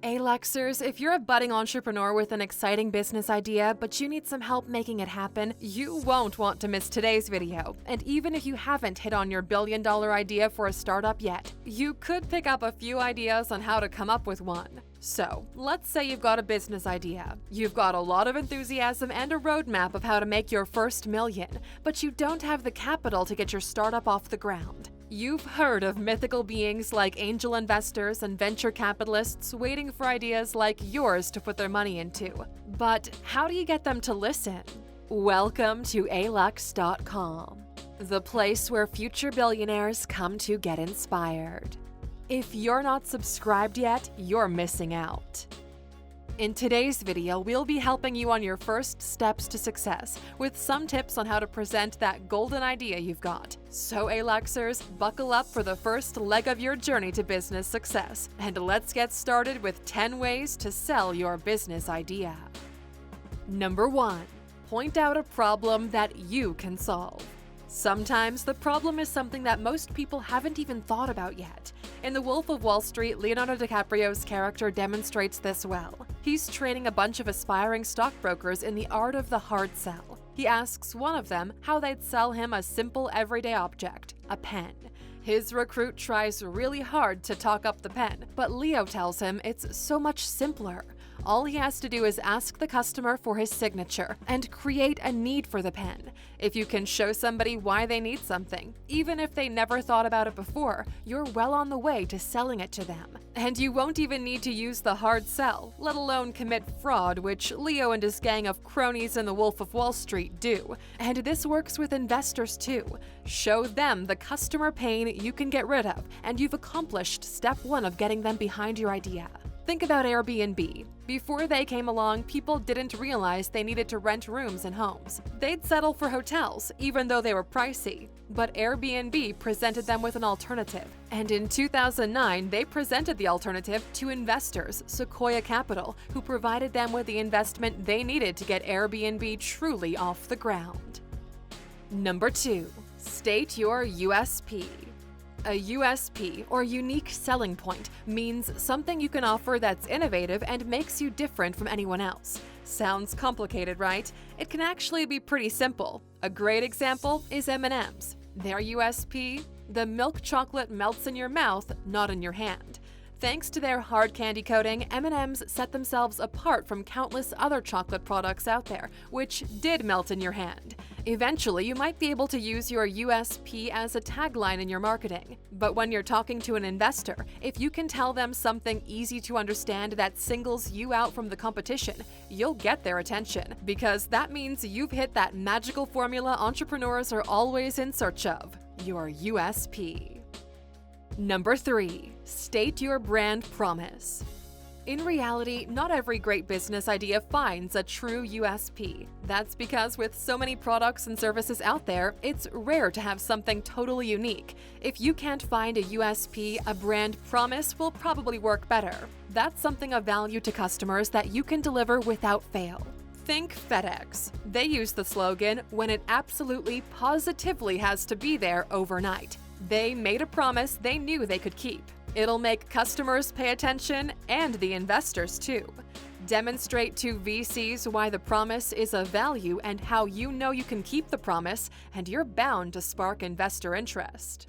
Aluxers, if you're a budding entrepreneur with an exciting business idea, but you need some help making it happen, you won't want to miss today's video. And even if you haven't hit on your billion-dollar idea for a startup yet, you could pick up a few ideas on how to come up with one. So, let's say you've got a business idea. You've got a lot of enthusiasm and a roadmap of how to make your first million, but you don't have the capital to get your startup off the ground. You've heard of mythical beings like angel investors and venture capitalists waiting for ideas like yours to put their money into. But how do you get them to listen? Welcome to Alux.com, the place where future billionaires come to get inspired. If you're not subscribed yet, you're missing out. In today's video, we'll be helping you on your first steps to success with some tips on how to present that golden idea you've got. So Aluxers, buckle up for the first leg of your journey to business success, and let's get started with 10 ways to sell your business idea. Number 1. Point out a problem that you can solve. Sometimes the problem is something that most people haven't even thought about yet. In The Wolf of Wall Street, Leonardo DiCaprio's character demonstrates this well. He's training a bunch of aspiring stockbrokers in the art of the hard sell. He asks one of them how they'd sell him a simple everyday object, a pen. His recruit tries really hard to talk up the pen, but Leo tells him it's so much simpler. All he has to do is ask the customer for his signature and create a need for the pen. If you can show somebody why they need something, even if they never thought about it before, you're well on the way to selling it to them. And you won't even need to use the hard sell, let alone commit fraud, which Leo and his gang of cronies in The Wolf of Wall Street do. And this works with investors too. Show them the customer pain you can get rid of, and you've accomplished step 1 of getting them behind your idea. Think about Airbnb. Before they came along, people didn't realize they needed to rent rooms in homes. They'd settle for hotels, even though they were pricey. But Airbnb presented them with an alternative. And in 2009, they presented the alternative to investors, Sequoia Capital, who provided them with the investment they needed to get Airbnb truly off the ground. Number 2. State your USP. A USP, or unique selling point, means something you can offer that's innovative and makes you different from anyone else. Sounds complicated, right? It can actually be pretty simple. A great example is M&M's. Their USP? The milk chocolate melts in your mouth, not in your hand. Thanks to their hard candy coating, M&M's set themselves apart from countless other chocolate products out there, which did melt in your hand. Eventually, you might be able to use your USP as a tagline in your marketing. But when you're talking to an investor, if you can tell them something easy to understand that singles you out from the competition, you'll get their attention, because that means you've hit that magical formula entrepreneurs are always in search of: your USP. Number 3. State your brand promise. In reality, not every great business idea finds a true USP. That's because with so many products and services out there, it's rare to have something totally unique. If you can't find a USP, a brand promise will probably work better. That's something of value to customers that you can deliver without fail. Think FedEx. They use the slogan, "When it absolutely, positively has to be there overnight." They made a promise they knew they could keep. It'll make customers pay attention and the investors too. Demonstrate to VCs why the promise is of value and how you know you can keep the promise, and you're bound to spark investor interest.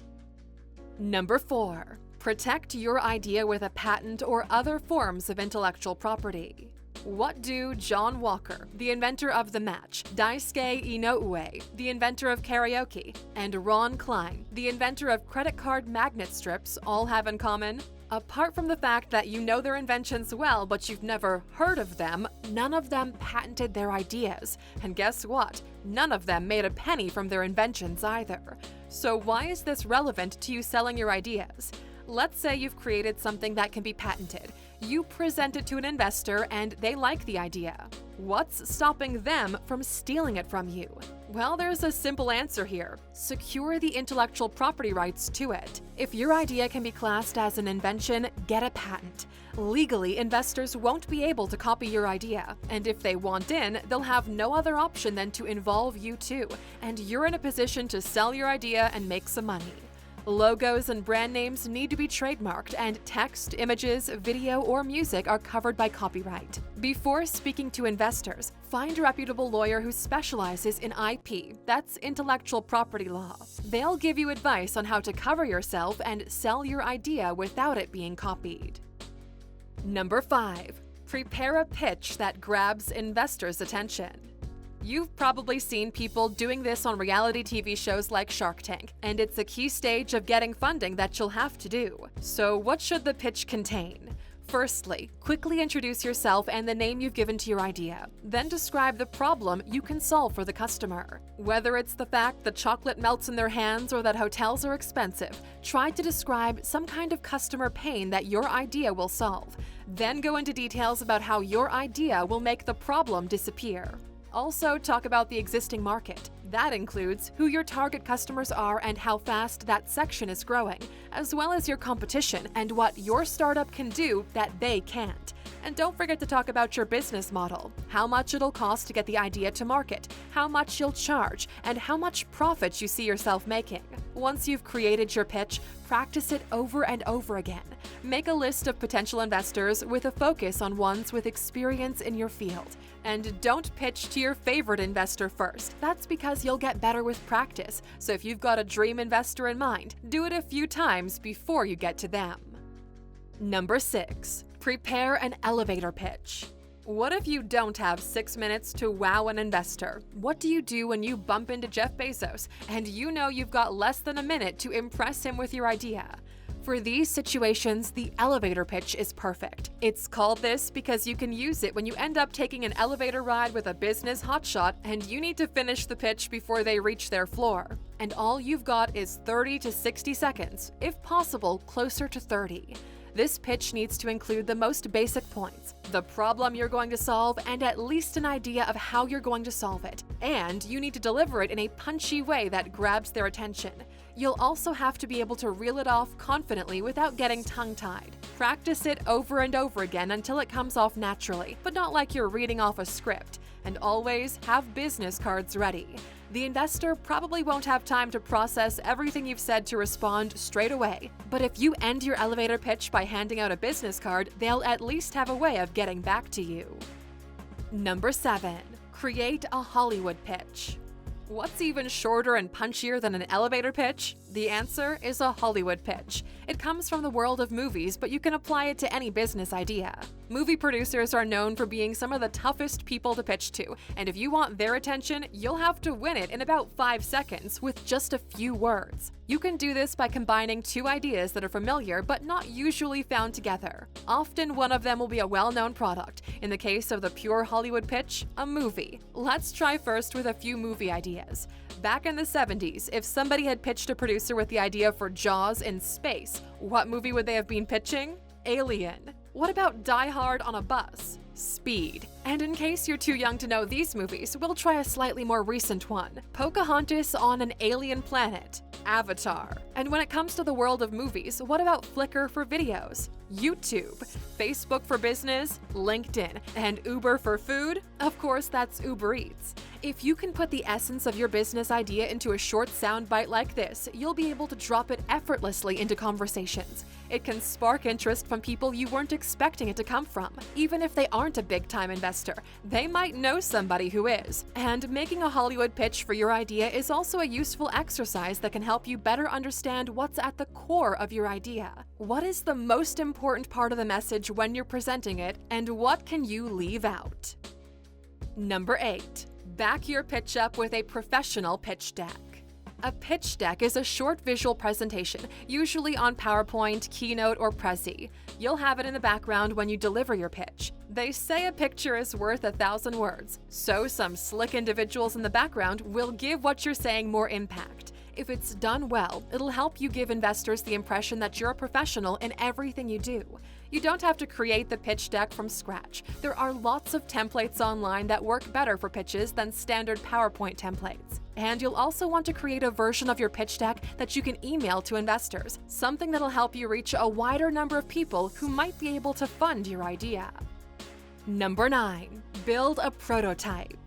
Number 4. Protect your idea with a patent or other forms of intellectual property. What do John Walker, the inventor of the match, Daisuke Inoue, the inventor of karaoke, and Ron Klein, the inventor of credit card magnet strips, all have in common? Apart from the fact that you know their inventions well but you've never heard of them, none of them patented their ideas. And guess what? None of them made a penny from their inventions either. So why is this relevant to you selling your ideas? Let's say you've created something that can be patented. You present it to an investor and they like the idea. What's stopping them from stealing it from you? Well, there's a simple answer here. Secure the intellectual property rights to it. If your idea can be classed as an invention, get a patent. Legally, investors won't be able to copy your idea, and if they want in, they'll have no other option than to involve you too, and you're in a position to sell your idea and make some money. Logos and brand names need to be trademarked, and text, images, video, or music are covered by copyright. Before speaking to investors, find a reputable lawyer who specializes in IP, that's intellectual property law. They'll give you advice on how to cover yourself and sell your idea without it being copied. Number 5. Prepare a pitch that grabs investors' attention. You've probably seen people doing this on reality TV shows like Shark Tank, and it's a key stage of getting funding that you'll have to do. So what should the pitch contain? Firstly, quickly introduce yourself and the name you've given to your idea. Then describe the problem you can solve for the customer. Whether it's the fact that chocolate melts in their hands or that hotels are expensive, try to describe some kind of customer pain that your idea will solve. Then go into details about how your idea will make the problem disappear. Also, talk about the existing market. That includes who your target customers are and how fast that section is growing, as well as your competition and what your startup can do that they can't. And don't forget to talk about your business model, how much it'll cost to get the idea to market, how much you'll charge, and how much profit you see yourself making. Once you've created your pitch, practice it over and over again. Make a list of potential investors with a focus on ones with experience in your field. And don't pitch to your favorite investor first. That's because you'll get better with practice. So if you've got a dream investor in mind, do it a few times before you get to them. Number 6. Prepare an elevator pitch. What if you don't have 6 minutes to wow an investor? What do you do when you bump into Jeff Bezos and you know you've got less than a minute to impress him with your idea? For these situations, the elevator pitch is perfect. It's called this because you can use it when you end up taking an elevator ride with a business hotshot and you need to finish the pitch before they reach their floor. And all you've got is 30 to 60 seconds, if possible, closer to 30. This pitch needs to include the most basic points, the problem you're going to solve, and at least an idea of how you're going to solve it. And you need to deliver it in a punchy way that grabs their attention. You'll also have to be able to reel it off confidently without getting tongue-tied. Practice it over and over again until it comes off naturally, but not like you're reading off a script. And always have business cards ready. The investor probably won't have time to process everything you've said to respond straight away. But if you end your elevator pitch by handing out a business card, they'll at least have a way of getting back to you. Number 7. Create a Hollywood pitch. What's even shorter and punchier than an elevator pitch? The answer is a Hollywood pitch. It comes from the world of movies, but you can apply it to any business idea. Movie producers are known for being some of the toughest people to pitch to, and if you want their attention, you'll have to win it in about 5 seconds with just a few words. You can do this by combining two ideas that are familiar but not usually found together. Often one of them will be a well-known product. In the case of the pure Hollywood pitch, a movie. Let's try first with a few movie ideas. Back in the 70s, if somebody had pitched a producer with the idea for Jaws in space, what movie would they have been pitching? Alien. What about Die Hard on a bus? Speed. And in case you're too young to know these movies, we'll try a slightly more recent one. Pocahontas on an alien planet. Avatar. And when it comes to the world of movies, what about Flickr for videos? YouTube, Facebook for business, LinkedIn, and Uber for food? Of course, that's Uber Eats. If you can put the essence of your business idea into a short soundbite like this, you'll be able to drop it effortlessly into conversations. It can spark interest from people you weren't expecting it to come from. Even if they aren't a big-time investor, they might know somebody who is. And making a Hollywood pitch for your idea is also a useful exercise that can help you better understand what's at the core of your idea. What is the most important part of the message when you're presenting it, and what can you leave out? Number 8. Back your pitch up with a professional pitch deck. A pitch deck is a short visual presentation, usually on PowerPoint, Keynote, or Prezi. You'll have it in the background when you deliver your pitch. They say a picture is worth 1,000 words, so some slick individuals in the background will give what you're saying more impact. If it's done well, it'll help you give investors the impression that you're a professional in everything you do. You don't have to create the pitch deck from scratch. There are lots of templates online that work better for pitches than standard PowerPoint templates. And you'll also want to create a version of your pitch deck that you can email to investors, something that'll help you reach a wider number of people who might be able to fund your idea. Number 9. Build a prototype.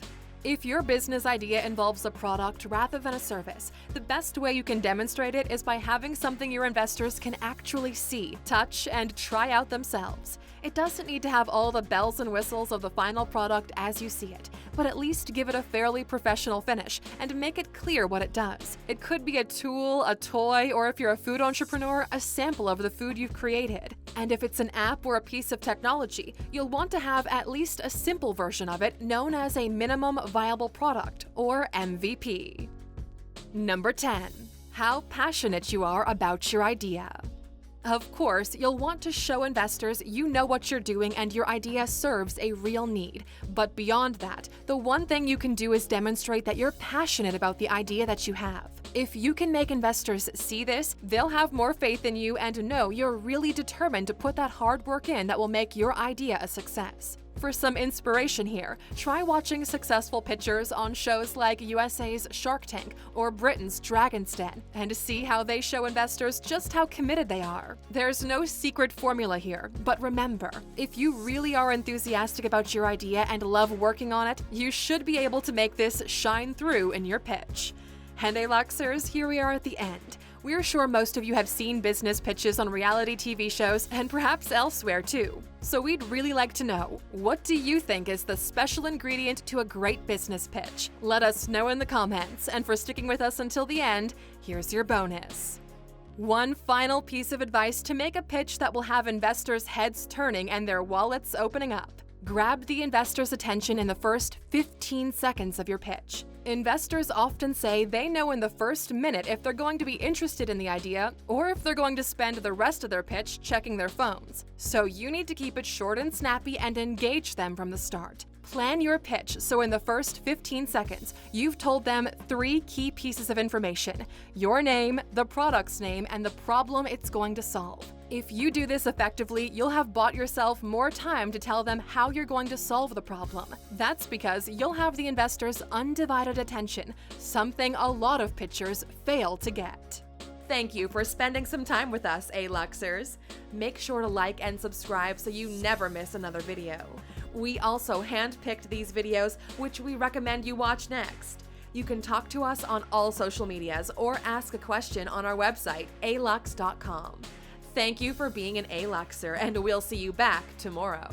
If your business idea involves a product rather than a service, the best way you can demonstrate it is by having something your investors can actually see, touch, and try out themselves. It doesn't need to have all the bells and whistles of the final product as you see it, but at least give it a fairly professional finish and make it clear what it does. It could be a tool, a toy, or if you're a food entrepreneur, a sample of the food you've created. And if it's an app or a piece of technology, you'll want to have at least a simple version of it known as a minimum viable product, or MVP. Number 10. How passionate you are about your idea. Of course, you'll want to show investors you know what you're doing and your idea serves a real need. But beyond that, the one thing you can do is demonstrate that you're passionate about the idea that you have. If you can make investors see this, they'll have more faith in you and know you're really determined to put that hard work in that will make your idea a success. For some inspiration here, try watching successful pitchers on shows like USA's Shark Tank or Britain's Dragon's Den and see how they show investors just how committed they are. There's no secret formula here, but remember, if you really are enthusiastic about your idea and love working on it, you should be able to make this shine through in your pitch. And Aluxers, here we are at the end. We're sure most of you have seen business pitches on reality TV shows and perhaps elsewhere too. So we'd really like to know, what do you think is the special ingredient to a great business pitch? Let us know in the comments, and for sticking with us until the end, here's your bonus. One final piece of advice to make a pitch that will have investors' heads turning and their wallets opening up. Grab the investor's attention in the first 15 seconds of your pitch. Investors often say they know in the first minute if they're going to be interested in the idea or if they're going to spend the rest of their pitch checking their phones. So you need to keep it short and snappy and engage them from the start. Plan your pitch so in the first 15 seconds, you've told them 3 key pieces of information: your name, the product's name, and the problem it's going to solve. If you do this effectively, you'll have bought yourself more time to tell them how you're going to solve the problem. That's because you'll have the investor's undivided attention, something a lot of pitchers fail to get. Thank you for spending some time with us, Aluxers. Make sure to like and subscribe so you never miss another video. We also handpicked these videos, which we recommend you watch next. You can talk to us on all social medias or ask a question on our website, Alux.com. Thank you for being an Aluxer, and we'll see you back tomorrow.